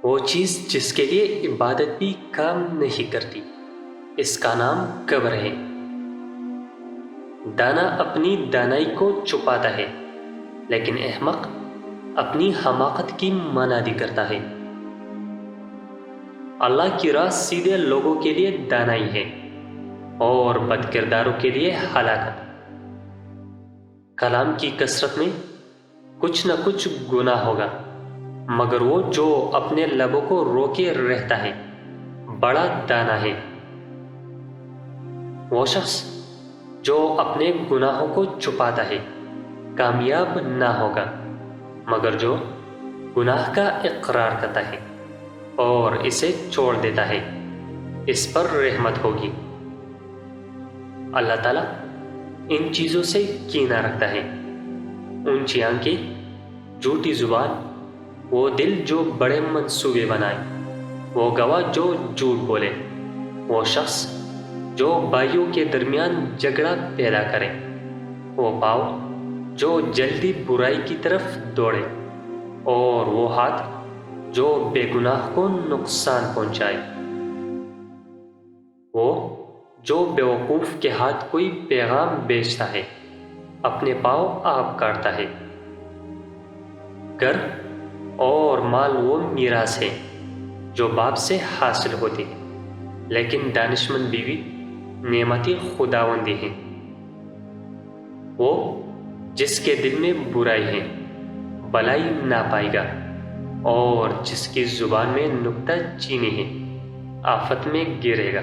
وہ چیز جس کے لیے عبادت بھی کام نہیں کرتی، اس کا نام قبر ہے۔ دانا اپنی دانائی کو چھپاتا ہے، لیکن احمق اپنی حماقت کی منادی کرتا ہے۔ اللہ کی راہ سیدھے لوگوں کے لیے دانائی ہے اور بد کرداروں کے لیے ہلاکت۔ کلام کی کثرت میں کچھ نہ کچھ گناہ ہوگا، مگر وہ جو اپنے لبوں کو روکے رہتا ہے بڑا دانا ہے۔ وہ شخص جو اپنے گناہوں کو چھپاتا ہے کامیاب نہ ہوگا، مگر جو گناہ کا اقرار کرتا ہے اور اسے چھوڑ دیتا ہے اس پر رحمت ہوگی۔ اللہ تعالیٰ ان چیزوں سے کینہ رکھتا ہے: اونچی آنکھیں، جھوٹی زبان، وہ دل جو بڑے منصوبے بنائے، وہ گواہ جو جھوٹ بولے، وہ شخص جو بھائیوں کے درمیان جھگڑا پیدا کرے، وہ پاؤں جو جلدی برائی کی طرف دوڑے، اور وہ ہاتھ جو بے گناہ کو نقصان پہنچائے۔ وہ جو بیوقوف کے ہاتھ کوئی پیغام بیچتا ہے اپنے پاؤں آپ کاٹتا ہے۔ گھر اور مال وہ میراث ہے جو باپ سے حاصل ہوتی ہے، لیکن دانشمند بیوی نعمتی خداوندی ہے۔ وہ جس کے دل میں برائی ہے بلائی نہ پائے گا، اور جس کی زبان میں نکتہ چینی ہے آفت میں گرے گا۔